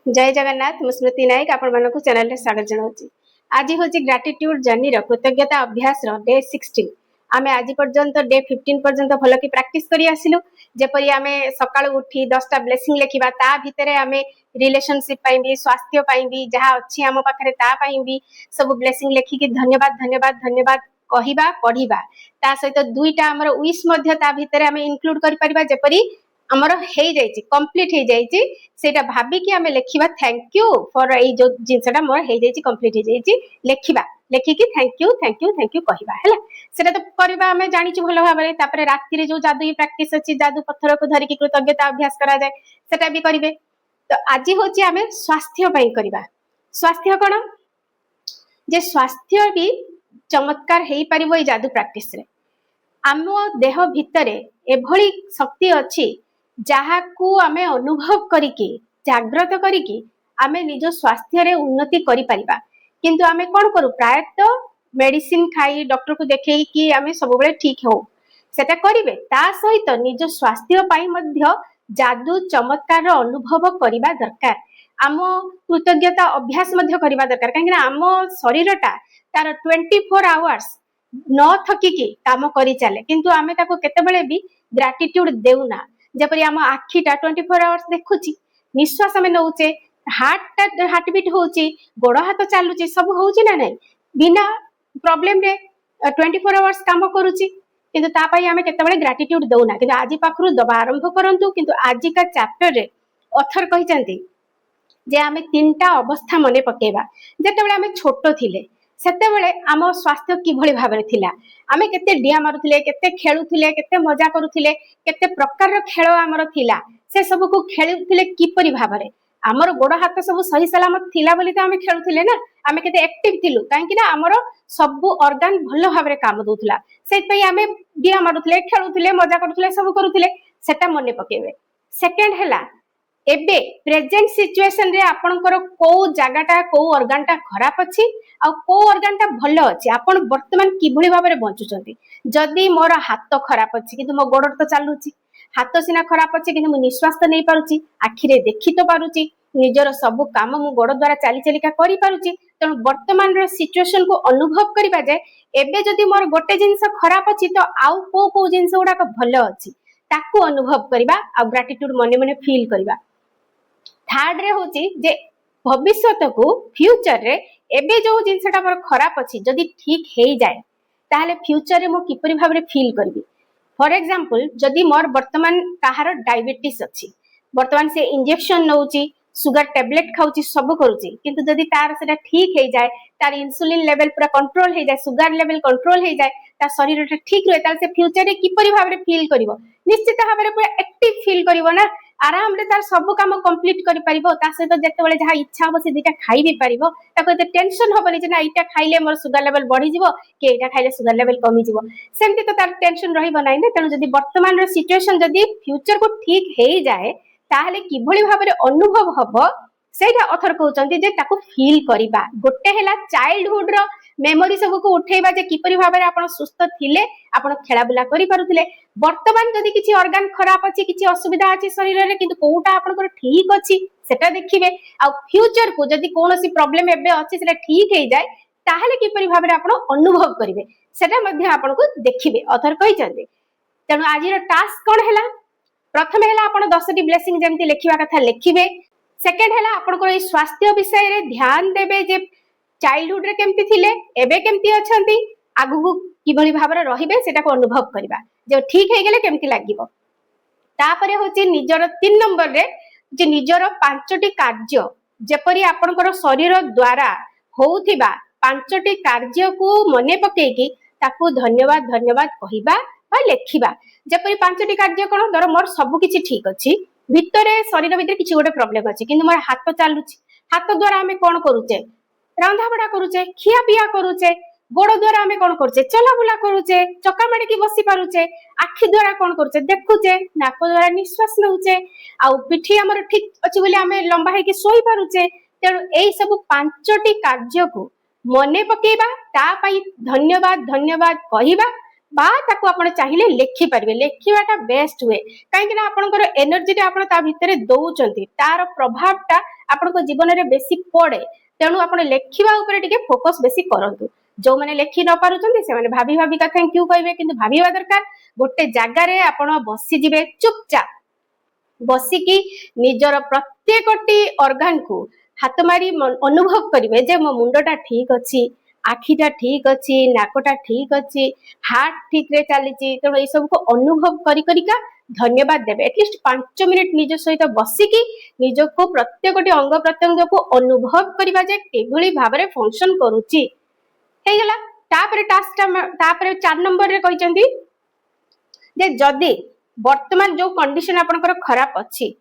जय जगन्नाथ मु स्मृति नायक आपण मानक चैनल रे स्वागत जनाउची। आज हूँ ग्राटिट्यूड जर्नी कृतज्ञता अभ्यास डे 16। आम आज पर्यंत डे 15 पर्यंत भल कि प्राक्टिस करी आसिलु। जेपरी आम सका उठी 10टा ब्लेसिंग लिखा ता भितर आम रिलेशनशिप भी स्वास्थ्य भी जहाँ अच्छी आम पाखे भी सब ब्लेसिंग लिखिकी धन्यवाद धन्यवाद धन्यवाद कहवा पढ़ा ता सहित दुईटा आमर विश भितर आम इनक्लूड कर जेपरी आमर हो जाइए कंप्लीट हो जाइए सेटा भाबिकी आम लिखा थैंक यू फॉर ये जो जिनसा मोर हो जाइए कंप्लीट हो जाइए लिखा लिखिकी thank you thank you thank you कहवा है सेटा तो करवा आम जाचु भल भाव में राति जो जादू प्राक्टिस अच्छी जादू पत्थर को धरिकी कृतज्ञता अभ्यास करा जाए सेटा भी करेंगे। तो आज हूँ आम स्वास्थ्य करवा स्वास्थ्य कौन जे स्वास्थ्य भी चमत्कार हो पार ये जादू प्राक्टिस रे आम देह भितर एभली शक्ति अच्छी जहाँ को आमे अनुभव करिकी जागृत करिकी आमे निज स्वास्थ्य रे उन्नति करि परिबा। किंतु आमे कोन करू प्रायतः मेडिसिन खाई डॉक्टर को देखै कि आमे सब बेले ठीक हो सेटा करिवे ता सहित निज स्वास्थ्य पाई मध्य जादू चमत्कार अनुभव करिबा दरकार। आम कृतज्ञता अभ्यास मध्य करिबा दरकार काहे ना आम शरीरटा तार 24 आवर्स न थकिकी काम करि चले किंतु आमे ताको केतेबेले भी ग्रेटिट्यूड देउना। जपरी आम आखिटा 24 आवर्स देखुची निश्वास आम नौचे हार्टबीट होची गोड़ हाथ चलुची सब होची ना नहीं बिना प्रॉब्लम रे 24 आवर्स काम करूची किंतु तापाई आमे केतेबेले ग्रेटिट्यूड दउना। किंतु आज पाखरु दबा आरंभ करंतु किंतु आज का चैप्टर रे ऑथर कहिसंती जे आमे तीनटा अवस्था मने पकेबा जेतेबेले आमे छोटो थिले सेतेबेले आम स्वास्थ्य किभली भाबरे थिला आमे केते डिया मारुथिले केते खेलुथिले केते मजा करुथिले केते प्रकार खेल आमर थिला से सब को खेलुथिले किपरि भाबरे आमर गोड़ हाथ सब सही सलामत थिला बोली तो आमे खेलुथिले ना आमे केते एक्टिव थिलु काहे कि ना आमर सब ऑर्गन भल भाबरे काम दोथला सेत पई आमे डिया मारुथिले खेलुथिले मजा करुथिले सब करुथिले सेटा मने पकेबे। सेकंड हैला एबे प्रेजेंट सिचुएशन रे आपनकर को जगाटा को ऑर्गनटा खराब अछि आ को ऑर्गनटा भलो अछि आपण वर्तमान किभली भाबरे बंचुचंती। जदी मोर हाथ खराब अछि किंतु मो गोड़ तो चालुची हाथ सिना खराब अछि किंतु मो निश्वास तो नहीं पारुची आखिरे देखि तो पारुची निजर सब काम मु गोड़ द्वारा चाली चलिका करि पारुची तण वर्तमान रो सिचुएशन को अनुभव करिबा जे एबे जदी मोर गोटे जिंस खराब अछि तो आउ को जिंस गुडा को भलो अछि ताकू अनुभव करिबा आ ग्रेटिट्यूड मने मने फील करिबा। थर्ड रे होची जे भविष्यत को फ्यूचर रे एबे जो जिनसटा मोर खराब अछि जदी ठीक हेई जाए ताहले फ्यूचर रे मो किपरि भाबरे फील करबी। फॉर एग्जांपल जदी मोर वर्तमान काहार डायबिटीज अछि वर्तमान से इंजेक्शन नउची सुगर टेबलेट खाउची सब करूची किंतु जदी तार सेटा ठीक हेई जाए तार इंसुलिन लेवल पूरा कंट्रोल हेई जाए सुगर लेवल कंट्रोल हेई जाए ता शरीर ठीक रहे ताल से फ्यूचर रे किपरि भाबरे फील करिवो निश्चित भाबरे पूरा एक्टिव फील करिवो ना आराम रे तार सब काम कंप्लीट करि परिबो ता सहित जेतेबेले जहा इच्छा हो से दिटा खाई भी परिबो ताको एते टेंशन होबनी जे ना इटा खाइले मोर सुगर लेवल बढ़ी जिवो के इटा खाइले सुगर लेवल कमी जिवो सेमति तो तार टेंशन रहिबो नै ने। तनो जदी वर्तमान रो सिचुएशन जदी फ्यूचर को ठीक हेई जाए ताहले किभली भाबरे अनुभव हबो सेटा ऑथर कहउचंती जे ताको फील करिबा। गोटे हैला चाइल्डहुड रो मेमोरी सब को उठेबा जे किपरि भाबरे आपण सुस्थ थिले आपण खेला बुला करि पारुथिले वर्तमान जदी किछि ऑर्गन खराब अछि किछि असुविधा अछि शरीर रे किंतु कोउटा आपनकर ठीक अछि सेटा देखिबे आ फ्यूचर को जदी कोनोसी प्रॉब्लम एबे अछि सेटा ठीक हेई जाए ताहले किपरि भाबरे आपण अनुभव करिवे सेटा मध्ये आपण को देखिबे ऑथर कहिचंती। तनो आजिर टास्क कोन हैला प्रथम हैला आपण 10 टी ब्लेसिंग जेमति लिखिबा कथा लिखिबे। सेकंड हैला आपनकर स्वास्थ्य विषय रे ध्यान देबे जे चाइल्डहुड रे केमति थिले एबे केमति अछंती आगु किभली भाबरे रहिबे सेटा को अनुभव करिबा जे ठीक हे गेले केमति लागिवो। तापरे होची निजर 3 नंबर रे जे निजर 5टी कार्य जेपरी आपनकर शरीर द्वारा होउथिबा 5टी कार्य को मने पकेकी ताकू धन्यवाद धन्यवाद कहिबा बा लेखिबा। जेपरी 5टी कार्य कोन धर मोर सब किछि ठीक अछि भितरे शरीर भितरे किछि गोटे प्रॉब्लम अछि किंतु मोर हाथ चालुछि हाथ द्वारा हमें कोन करूचे रंधा बड़ा करूचे खिया पिया करूचे गोड़ द्वारा हमें कोन करूचे चला बुला करूचे चक्का मारी की बसी पारुचे आखि द्वारा कोन करूचे देखुचे नाक द्वारा निश्वास नउचे आ पिठी हमर ठीक अछि बोली हमें लंबा है कि सोई पारुचे। तेणु एई सब 5टी कार्य को मने पकेबा ता पई धन्यवाद धन्यवाद कहिबा बा ताको आपण चाहिले लेखि परिबे लेखिबाटा बेस्ट हुए काहे कि ना आपनकर एनर्जी टा आपण ता भितरे दउचंती तार प्रभाव टा आपनको जीवन में बेसी पड़े तेणु आपण लेखिबा ऊपर टिके फोकस बेसी करंतु जो माने लेखि न पारुचंती से माने भाभी भाभी का थैंक यू कहबे किंतु भाबीबा दरकार गोटे जगह रे आपण बसी जिवे चुपचाप बसिकी निजर प्रत्येकटी ऑर्गन को हाथ मारी अनुभव करिवे जे मो मुंडटा ठीक अछि आखिटा ठीक अछि नाकटा ठीक अछि हार्ट ठीक रे चलीची तेणु ये सब को अनुभव करी करिका धन्यवाद देबे एटलिस्ट 5 मिनिट निज सहित बसिकी निज को प्रत्येकटी अंग प्रत्यंग को अनुभव करिबा जे केभली भाबरे फंक्शन करूची हे गेला तापर टास्क तापर 4 नंबर रे कहिसंती जे जदी वर्तमान जो कंडीशन आपनकर खराब अछि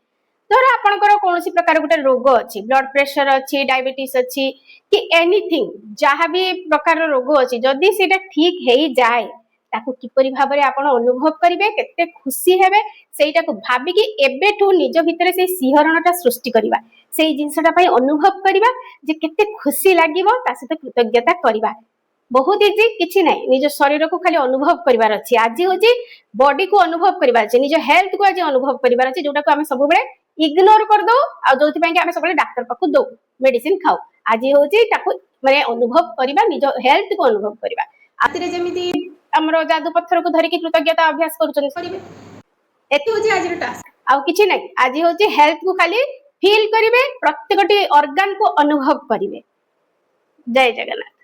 धर आपनकर कोनोसी प्रकार गोटे रोग अछि ब्लड प्रेशर अछि डायबिटीज अछि कि एनीथिंग जहाँ भी प्रकार रोग अछि जदी सेटा ठीक हेई जाए ताकू किपरि भाबरे आपण अनुभव करिवे केते खुशी हेबे सेटा को भाबी कि एबेठू निज भितरे से सिहरणटा सृष्टि करिवा सेई जिंसटा पई अनुभव करिवा जे केते खुशी लागिवो ता सहित कृतज्ञता करिवा बहुत इजी किछि नै निज शरीर को खाली अनुभव करिवार अछि आज होजी बॉडी को अनुभव करिवार अछि निज हेल्थ को आज अनुभव करिवार अछि जोटा को हम सब बेले इग्नोर कर दो आ जोथि पई कि हम सब बेले डॉक्टर पाखु दो मेडिसिन खाओ आज होजी ताकू माने अनुभव करिवा निज हेल्थ को अनुभव करिवा आतिरे जेमिति हमरो जादू पत्थर को धरि कि कृतज्ञता अभ्यास करूछन करिवे एति होजी आज टास्क आ किछि नै आज होजी हेल्थ को खाली फील करिवे प्रत्येकटी ऑर्गन को अनुभव करिवे जय जगन्नाथ।